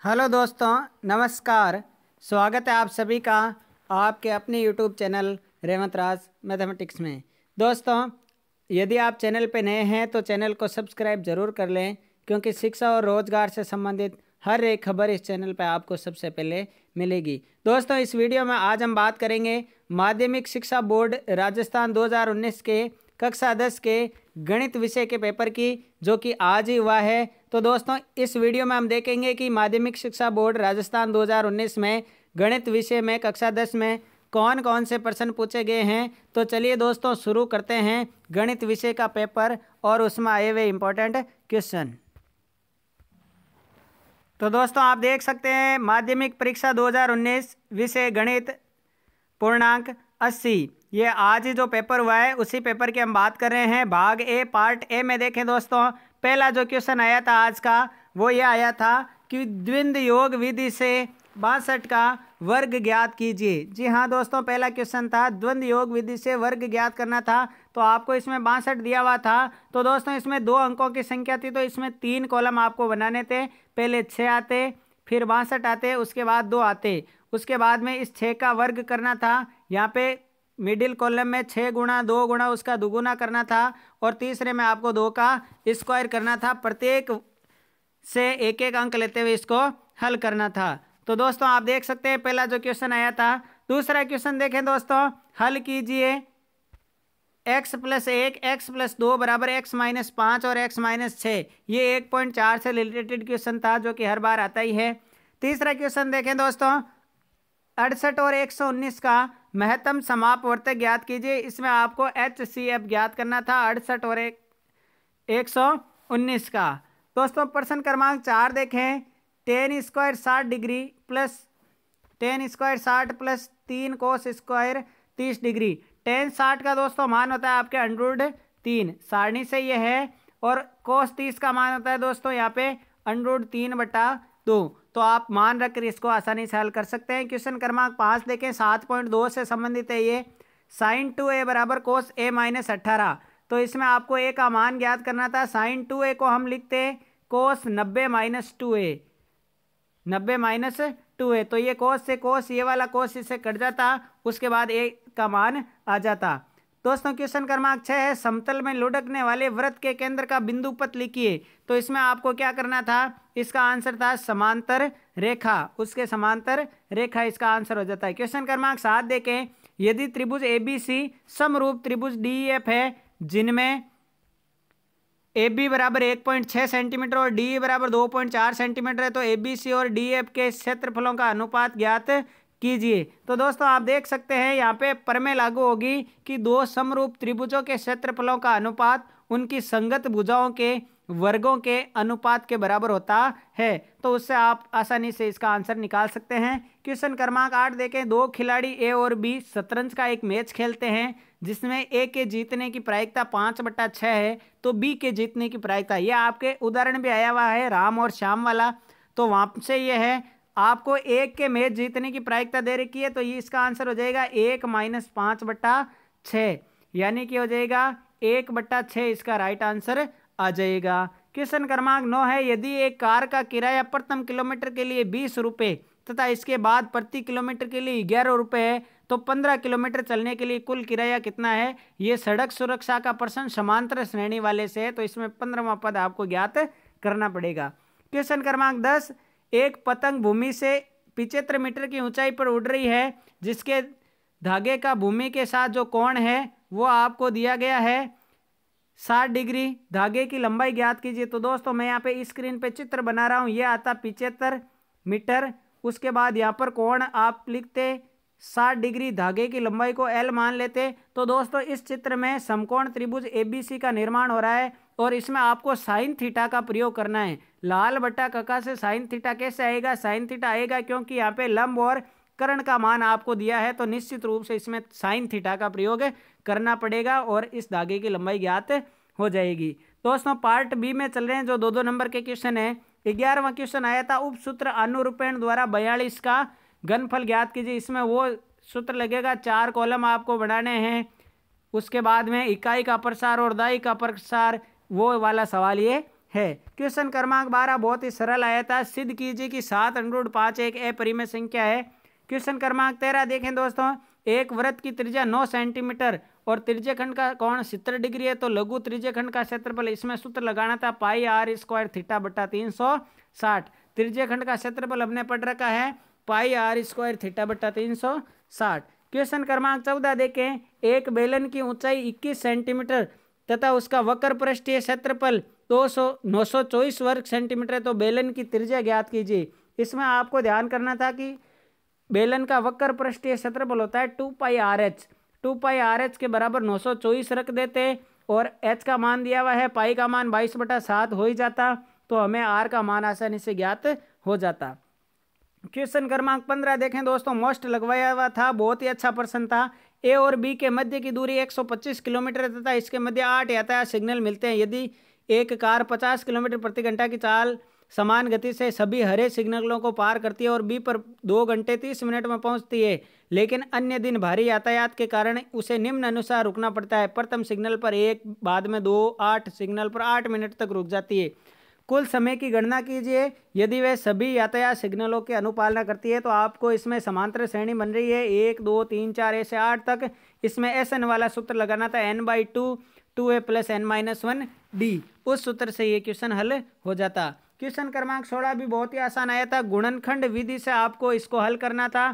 Hello दोस्तों, नमस्कार। स्वागत है आप सभी का आपके अपने यूट्यूब चैनल रेवंत राज मैथमेटिक्स में। दोस्तों, यदि आप चैनल पे नए हैं तो चैनल को सब्सक्राइब ज़रूर कर लें, क्योंकि शिक्षा और रोजगार से संबंधित हर एक खबर इस चैनल पर आपको सबसे पहले मिलेगी। दोस्तों, इस वीडियो में आज हम बात करेंगे माध्यमिक शिक्षा बोर्ड राजस्थान 2019 के कक्षा 10 के गणित विषय के पेपर की, जो कि आज ही हुआ है। तो दोस्तों, इस वीडियो में हम देखेंगे कि माध्यमिक शिक्षा बोर्ड राजस्थान 2019 में गणित विषय में कक्षा 10 में कौन कौन से प्रश्न पूछे गए हैं। तो चलिए दोस्तों, शुरू करते हैं गणित विषय का पेपर और उसमें आए हुए इम्पोर्टेंट क्वेश्चन। तो दोस्तों, आप देख सकते हैं माध्यमिक परीक्षा 2019 विषय गणित पूर्णांक 80, ये आज ही जो पेपर हुआ है उसी पेपर की हम बात कर रहे हैं। भाग ए, पार्ट ए में देखें दोस्तों, पहला जो क्वेश्चन आया था आज का वो ये आया था कि द्विंद योग विधि से 62 का वर्ग ज्ञात कीजिए। जी हाँ दोस्तों, पहला क्वेश्चन था द्वंद्व योग विधि से वर्ग ज्ञात करना था। तो आपको इसमें 62 दिया हुआ था। तो दोस्तों, इसमें 2 अंकों की संख्या थी, तो इसमें 3 कॉलम आपको बनाने थे। पहले 6 आते, फिर 62 आते, उसके बाद 2 आते। उसके बाद में इस 6 का वर्ग करना था। यहाँ पे मिडिल कॉलम में 6 गुणा 2 गुणा उसका दुगुना करना था, और तीसरे में आपको 2 का स्क्वायर करना था। प्रत्येक से एक एक अंक लेते हुए इसको हल करना था। तो दोस्तों, आप देख सकते हैं पहला जो क्वेश्चन आया था। दूसरा क्वेश्चन देखें दोस्तों, हल कीजिए x + 1 x + 2 बराबर x - 5 और x - 6। ये 1.4 से रिलेटेड क्वेश्चन था, जो कि हर बार आता ही है। तीसरा क्वेश्चन देखें दोस्तों, 68 और 119 का महत्तम समापवर्तक ज्ञात कीजिए। इसमें आपको HCF ज्ञात करना था, 68 और 119 का। दोस्तों, प्रश्न क्रमांक 4 देखें, tan square 60 degree plus tan square 60 plus 3 cos square 30 degree. tan 60 का दोस्तों मान होता है आपके √3, सारणी से ये है, और cos 30 का मान होता है दोस्तों यहाँ पे √3/2। तो आप मान रखकर इसको आसानी से हल कर सकते हैं। क्वेश्चन क्रमांक 5 देखें, 7.2 से संबंधित है ये। sin 2a बराबर cos a - 18। तो इसमें आपको a का मान ज्ञात करना था। sin 2a को हम लिखते cos 90 - 2a, 90 - 2a। तो ये cos से cos, ये वाला cos इससे कट जाता, उसके बाद a का मान आ जाता। दोस्तों, क्वेश्चन क्रमांक 6 है, समतल में लुढ़कने वाले वृत्त के केंद्र का बिंदु पथ लिखिए। तो इसमें आपको क्या करना था, इसका आंसर था समांतर रेखा, उसके समांतर रेखा इसका आंसर हो जाता है। क्वेश्चन क्रमांक 7 देखें, यदि त्रिभुज ABC समरूप त्रिभुज DEF है, जिनमें AB बराबर 1.6 सेंटीमीटर और DE बराबर 2.4 सेंटीमीटर है, तो ABC और DEF के क्षेत्रफलों का अनुपात ज्ञात कीजिए। तो दोस्तों, आप देख सकते हैं यहाँ पे प्रमेय लागू होगी कि 2 समरूप त्रिभुजों के क्षेत्रफलों का अनुपात उनकी संगत भुजाओं के वर्गों के अनुपात के बराबर होता है। तो उससे आप आसानी से इसका आंसर निकाल सकते हैं। क्वेश्चन क्रमांक 8 देखें, 2 खिलाड़ी A और B शतरंज का एक मैच खेलते हैं, जिसमें A के जीतने की प्रायिकता 5/6 है, तो B के जीतने की प्रायिकता, यह आपके उदाहरण भी आया हुआ है राम और श्याम वाला, तो वहां से यह है आपको 1 के मैच जीतने की प्रायिकता दे रखी है। तो ये इसका आंसर हो जाएगा 1 - 5/6, यानी कि हो जाएगा 1/6 इसका राइट आंसर आ जाएगा। क्वेश्चन क्रमांक 9 है, यदि एक कार का किराया प्रथम किलोमीटर के लिए 20 रुपये तथा इसके बाद प्रति किलोमीटर के लिए 11 रुपये है, तो 15 किलोमीटर चलने के लिए कुल किराया कितना है। ये सड़क सुरक्षा का प्रश्न समांतर श्रेणी वाले से है, तो इसमें 15वां पद आपको ज्ञात करना पड़ेगा। क्वेश्चन क्रमांक 10, एक पतंग भूमि से 75 मीटर की ऊंचाई पर उड़ रही है, जिसके धागे का भूमि के साथ जो कोण है वो आपको दिया गया है 60 डिग्री। धागे की लंबाई ज्ञात कीजिए। तो दोस्तों, मैं यहाँ पे स्क्रीन पे चित्र बना रहा हूँ, ये आता 75 मीटर। उसके बाद यहाँ पर कोण आप लिखते 60 डिग्री, धागे की लंबाई को L मान लेते। तो दोस्तों, इस चित्र में समकोण त्रिभुज ABC का निर्माण हो रहा है, और इसमें आपको साइन थीटा का प्रयोग करना है। लाल बटा कका से साइन थीटा कैसे आएगा, साइन थीटा आएगा क्योंकि यहाँ पे लंब और कर्ण का मान आपको दिया है, तो निश्चित रूप से इसमें साइन थीटा का प्रयोग करना पड़ेगा और इस धागे की लंबाई ज्ञात हो जाएगी। दोस्तों, पार्ट बी में चल रहे हैं, जो 2-2 नंबर के क्वेश्चन है। 11वां क्वेश्चन आया था, उपसूत्र अनुरूपेण द्वारा 42 का घनफल ज्ञात कीजिए। इसमें वो सूत्र लगेगा, 4 कॉलम आपको बनाने हैं। उसके बाद में इकाई का प्रसार और दाई का प्रसार, वो वाला सवाल ये है। क्वेश्चन क्रमांक 12 बहुत ही सरल आया था। सिद्ध कीजिए कि 7√5 एक अपरिमेय संख्या है। क्वेश्चन क्रमांक 13 देखें दोस्तों, एक वृत्त की त्रिज्या 9 सेंटीमीटर और त्रिज्यखंड का कोण 70 डिग्री है, तो लघु त्रिज्यखंड का क्षेत्रफल, इसमें सूत्र लगाना था पाई आर स्क्वायर थीटा बटा 360। त्रिज्यखंड का क्षेत्रफल हमने पढ़ रखा है पाई आर स्क्वायर थीटा बटा 360। क्वेश्चन क्रमांक 14 देखें, एक बेलन की ऊंचाई 21 सेंटीमीटर तथा उसका वक्र पृष्ठीय क्षेत्रफल 924 वर्ग सेंटीमीटर है, तो बेलन की त्रिज्या ज्ञात कीजिए। इसमें आपको ध्यान करना था कि बेलन का वक्र पृष्ठीय क्षेत्रफल होता है 2πRh। 2πRh के बराबर 924 रख देते और h का मान दिया हुआ है, पाई का मान 22/7 हो ही जाता, तो हमें r का मान आसानी से ज्ञात हो जाता। क्वेश्चन क्रमांक 15 देखें दोस्तों, मोस्ट लगवाया हुआ था, बहुत ही अच्छा प्रश्न था। ए और बी के मध्य की दूरी 125 किलोमीटर तथा इसके मध्य 8 यातायात सिग्नल मिलते हैं। यदि एक कार 50 किलोमीटर प्रति घंटा की चाल समान गति से सभी हरे सिग्नलों को पार करती है और बी पर 2 घंटे 30 मिनट में पहुंचती है, लेकिन अन्य दिन भारी यातायात के कारण उसे निम्न अनुसार रुकना पड़ता है। प्रथम सिग्नल पर 1, बाद में 2, 8 सिग्नल पर 8 मिनट तक रुक जाती है। कुल समय की गणना कीजिए। यदि वह सभी यातायात सिग्नलों की अनुपालना करती है तो आपको इसमें समांतर श्रेणी बन रही है 1, 2, 3, 4 ऐसे 8 तक। इसमें SN वाला सूत्र लगाना था n/2 2a + n-1 d। उस सूत्र से ये क्वेश्चन हल हो जाता। क्वेश्चन क्रमांक 16 भी बहुत ही आसान आया था। गुणनखंड विधि से आपको इसको हल करना था,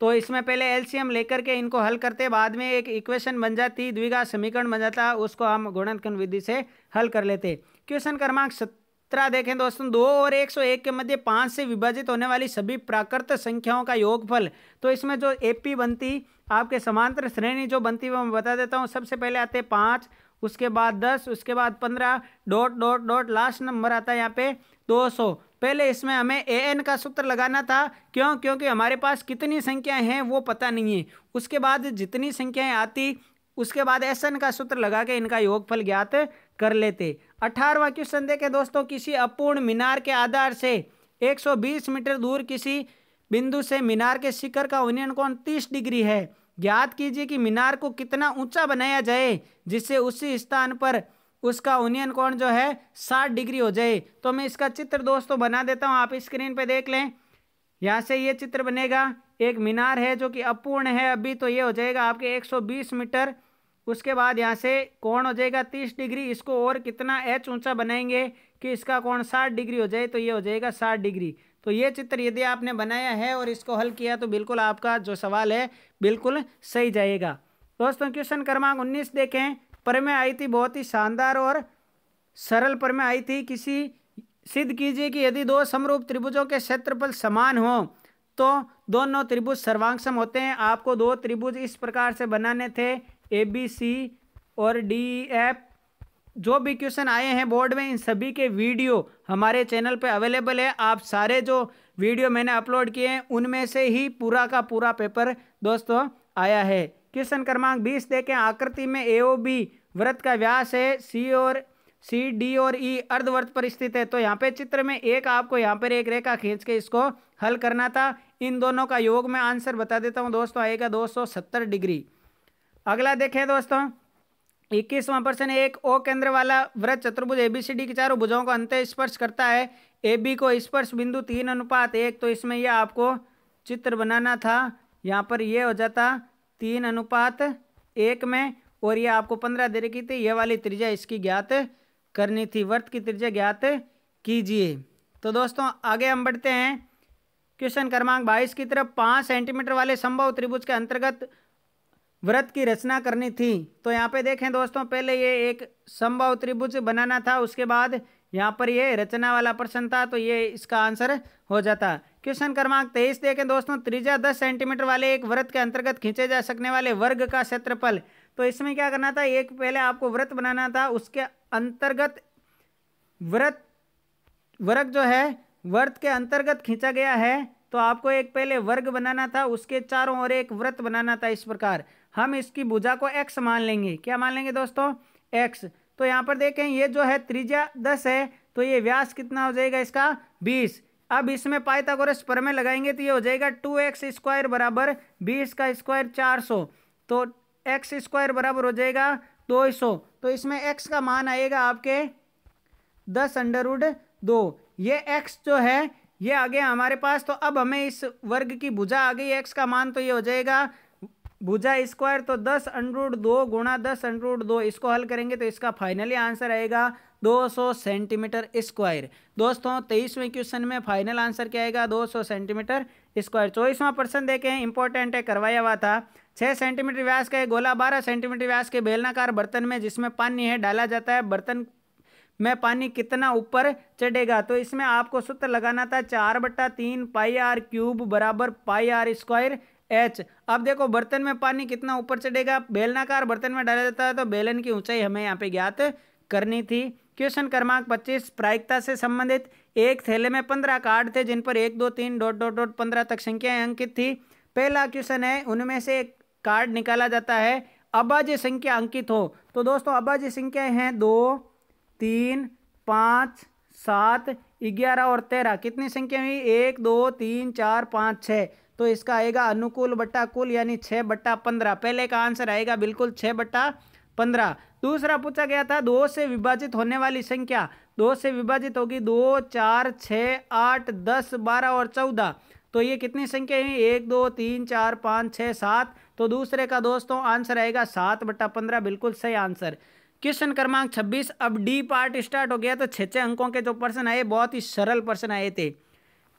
तो इसमें पहले एलसीएम लेकर के इनको हल करते, बाद में एक इक्वेशन बन जाती, द्विघात समीकरण बन जाता, उसको हम गुणनखंड विधि से हल कर लेते। क्वेश्चन क्रमांक 17 देखें दोस्तों, 2 और 101 के मध्य 5 से विभाजित होने वाली सभी प्राकृत संख्याओं का योगफल। तो इसमें जो एपी बनती, आपके समांतर श्रेणी जो बनती वो मैं बता देता हूँ। सबसे पहले आते 5, उसके बाद 10, उसके बाद 15, dot dot dot, last number आता है यहाँ पे 200। पहले इसमें हमें an का सूत्र लगाना था, क्यों? क्योंकि हमारे पास कितनी संख्याएं हैं वो पता नहीं है। उसके बाद जितनी संख्याएं आती उसके बाद SN का सूत्र लगा के इनका योगफल ज्ञात कर लेते। 18वां क्वेश्चन देखें दोस्तों, किसी अपूर्ण मीनार के आधार से 120 मीटर दूर किसी बिंदु से मीनार के शिखर का उन्नयन कोण 30 डिग्री है। ज्ञात कीजिए कि मीनार को कितना ऊंचा बनाया जाए जिससे उसी स्थान पर उसका उन्नयन कोण जो है 60 डिग्री हो जाए। तो मैं इसका चित्र दोस्तों बना देता हूं, आप स्क्रीन पे देख लें। यहाँ से ये चित्र बनेगा, एक मीनार है जो कि अपूर्ण है अभी, तो ये हो जाएगा आपके 120 मीटर। उसके बाद यहाँ से कोण हो जाएगा 30 डिग्री। इसको और कितना h ऊंचा बनाएंगे कि इसका कोण 60 डिग्री हो जाए, तो ये हो जाएगा 60 डिग्री। तो ये चित्र यदि आपने बनाया है और इसको हल किया तो बिल्कुल आपका जो सवाल है बिल्कुल सही जाएगा। दोस्तों क्वेश्चन क्रमांक 19 देखें, प्रमेय आई थी, बहुत ही शानदार और सरल प्रमेय आई थी। किसी सिद्ध कीजिए कि यदि दो समरूप त्रिभुजों के क्षेत्रफल समान हो तो दोनों त्रिभुज सर्वांग सम होते हैं। आपको दो त्रिभुज इस प्रकार से बनाने थे, ABC और DEF। जो भी क्वेश्चन आए हैं बोर्ड में, इन सभी के वीडियो हमारे चैनल पे अवेलेबल है। आप सारे जो वीडियो मैंने अपलोड किए हैं उनमें से ही पूरा का पूरा पेपर दोस्तों आया है। क्वेश्चन क्रमांक 20 देखें, आकृति में AOB वृत्त का व्यास है, CD और E अर्धवृत्त पर स्थित है। तो यहाँ पे चित्र में एक आपको यहाँ पर एक रेखा खींच के इसको हल करना था। इन दोनों का योग में आंसर बता देता हूँ दोस्तों, आएगा 270 डिग्री। अगला देखें दोस्तों 21वां प्रश्न, एक O केंद्र वाला वृत्त चतुर्भुज ABCD की चारों भुजाओं को अंत स्पर्श करता है। AB को स्पर्श बिंदु 3:1। तो इसमें यह आपको चित्र बनाना था, यहाँ पर ये हो जाता 3:1 में, और ये आपको 15 दे रखी थी। ये वाली त्रिज्या इसकी ज्ञात करनी थी, वृत्त की त्रिज्या ज्ञात कीजिए। तो दोस्तों आगे हम बढ़ते हैं क्वेश्चन क्रमांक 22 की तरफ। 5 सेंटीमीटर वाले समबाहु त्रिभुज के अंतर्गत वृत्त की रचना करनी थी। तो यहाँ पे देखें दोस्तों, पहले ये एक समबाहु त्रिभुज बनाना था, उसके बाद यहाँ पर ये रचना वाला प्रश्न था, तो ये इसका आंसर हो जाता। क्वेश्चन क्रमांक 23 देखें दोस्तों, त्रिज्या 10 सेंटीमीटर वाले एक वृत्त के अंतर्गत खींचे जा सकने वाले वर्ग का क्षेत्रफल। तो इसमें क्या करना था, एक पहले आपको वृत्त बनाना था, उसके अंतर्गत वर्ग जो है वृत्त के अंतर्गत खींचा गया है, तो आपको एक पहले वर्ग बनाना था, उसके चारों ओर एक वृत्त बनाना था। इस प्रकार हम इसकी भुजा को x मान लेंगे। क्या मान लेंगे दोस्तों? x। तो यहाँ पर देखें ये जो है त्रिज्या 10 है, तो ये व्यास कितना हो जाएगा इसका 20। अब इसमें पाइथागोरस प्रमेय लगाएंगे तो ये हो जाएगा 2x² बराबर 20 का स्क्वायर 400। तो x² बराबर हो जाएगा 200। तो इसमें x का मान आएगा आपके 10√2। ये x जो है ये आ गया हमारे पास। तो अब हमें इस वर्ग की भुजा आ गई x का मान, तो ये हो जाएगा भुजा स्क्वायर, तो 10√2 गुणा 10√2। इसको हल करेंगे तो इसका फाइनली आंसर आएगा 200 सेंटीमीटर स्क्वायर। दोस्तों 23वें क्वेश्चन में फाइनल आंसर क्या आएगा? 200 सेंटीमीटर स्क्वायर। 24वां प्रश्न देखें, इंपॉर्टेंट है, करवाया हुआ था। 6 सेंटीमीटर व्यास का गोला 12 सेंटीमीटर व्यास के बेलनाकार बर्तन में जिसमें पानी है डाला जाता है, बर्तन में पानी कितना ऊपर चढ़ेगा? तो इसमें आपको सूत्र लगाना था 4/3 πr³ बराबर πr² h। अब देखो बर्तन में पानी कितना ऊपर चढ़ेगा, बेलनाकार बर्तन में डाला जाता है, तो बेलन की ऊंचाई हमें यहाँ पे ज्ञात करनी थी। क्वेश्चन क्रमांक 25 प्रायिकता से संबंधित। एक थैले में 15 कार्ड थे जिन पर 1 2 3 ... 15 तक संख्याएं अंकित थी। पहला क्वेश्चन है, उनमें से एक कार्ड निकाला जाता है, अभाज्य संख्या अंकित हो। तो दोस्तों अभाज्य संख्याएं हैं 2 3 5 7 11 और 13। कितनी संख्या हुई? 1 2 3 4 5 6। तो इसका आएगा अनुकूल बट्टा कुल यानी 6/15। पहले का आंसर आएगा बिल्कुल 6/15। दूसरा पूछा गया था 2 से विभाजित होने वाली संख्या। 2 से विभाजित होगी 2 4 6 8 10 12 और 14। तो ये कितनी संख्या है? 1 2 3 4 5 6 7। तो दूसरे का दोस्तों आंसर आएगा 7/15, बिल्कुल सही आंसर। क्वेश्चन क्रमांक 26। अब डी पार्ट स्टार्ट हो गया। तो 6 अंकों के जो प्रश्न आए बहुत ही सरल प्रश्न आए थे।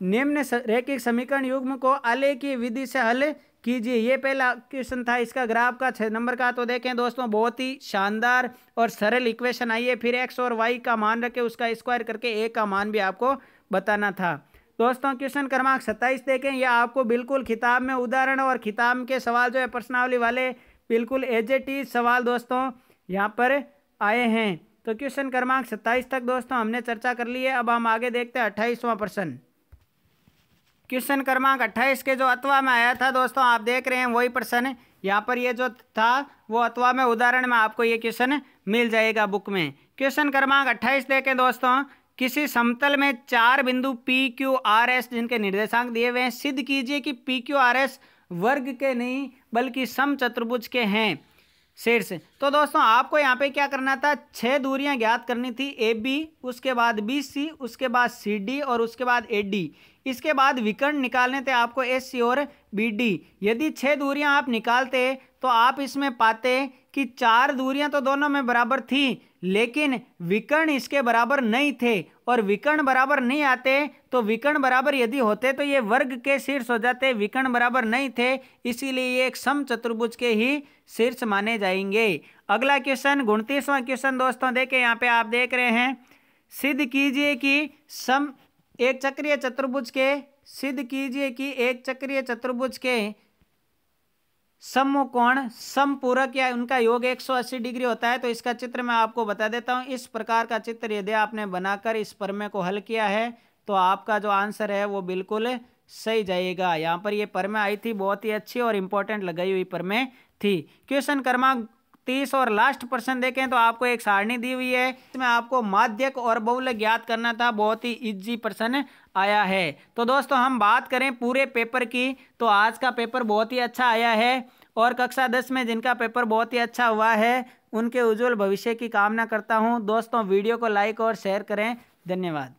निम्न रैखिक समीकरण युग्म को आलेखीय विधि से हल कीजिए। ये पहला क्वेश्चन था। इसका ग्राफ का 6 नंबर का तो देखें दोस्तों बहुत ही शानदार और सरल इक्वेशन आई है। फिर एक्स और वाई का मान रखे उसका स्क्वायर करके ए का मान भी आपको बताना था। दोस्तों क्वेश्चन क्रमांक 27 देखें। यह आपको बिल्कुल किताब में उदाहरण और किताब के सवाल जो है प्रश्नावली वाले बिल्कुल एज इट इज सवाल दोस्तों यहाँ पर आए हैं। तो क्वेश्चन क्रमांक 27 तक दोस्तों हमने चर्चा कर ली है। अब हम आगे देखते हैं 28वां प्रश्न। क्वेश्चन क्रमांक 28 के जो अथवा में आया था दोस्तों आप देख रहे हैं वही प्रश्न यहाँ पर। ये जो था वो अथवा में उदाहरण में आपको ये क्वेश्चन मिल जाएगा बुक में। क्वेश्चन क्रमांक 28 देखें दोस्तों। किसी समतल में 4 बिंदु PQRS जिनके निर्देशांक दिए हुए हैं, सिद्ध कीजिए कि PQRS वर्ग के नहीं बल्कि समचतुर्भुज के हैं शीर्ष। तो दोस्तों आपको यहाँ पे क्या करना था? 6 दूरियां ज्ञात करनी थी, AB, उसके बाद BC, उसके बाद CD और उसके बाद AD। इसके बाद विकर्ण निकालने थे आपको SC और BD। यदि 6 दूरियां आप निकालते तो आप इसमें पाते कि 4 दूरियां तो दोनों में बराबर थी लेकिन विकर्ण इसके बराबर नहीं थे। और विकर्ण बराबर नहीं आते तो विकर्ण बराबर यदि होते तो ये वर्ग के शीर्ष हो जाते। विकर्ण बराबर नहीं थे इसीलिए ये एक समचतुर्भुज के ही शीर्ष माने जाएंगे। अगला क्वेश्चन 29वां क्वेश्चन दोस्तों देखें। यहाँ पे आप देख रहे हैं, सिद्ध कीजिए कि एक चक्रीय चतुर्भुज के सिद्ध कीजिए कि एक चक्रीय चतुर्भुज के समकोण समपूरक या उनका योग 180 डिग्री होता है। तो इसका चित्र मैं आपको बता देता हूं। इस प्रकार का चित्र यदि आपने बनाकर इस प्रमेय को हल किया है तो आपका जो आंसर है वो बिल्कुल सही जाएगा। यहाँ पर ये प्रमेय आई थी, बहुत ही अच्छी और इंपॉर्टेंट लगाई हुई प्रमेय थी। क्वेश्चन क्रमांक 30 और लास्ट प्रश्न देखें तो आपको एक सारणी दी हुई है, इसमें आपको माध्यक और बहुलक ज्ञात करना था। बहुत ही इजी प्रश्न आया है। तो दोस्तों हम बात करें पूरे पेपर की तो आज का पेपर बहुत ही अच्छा आया है और कक्षा 10 में जिनका पेपर बहुत ही अच्छा हुआ है उनके उज्जवल भविष्य की कामना करता हूं। दोस्तों वीडियो को लाइक और शेयर करें। धन्यवाद।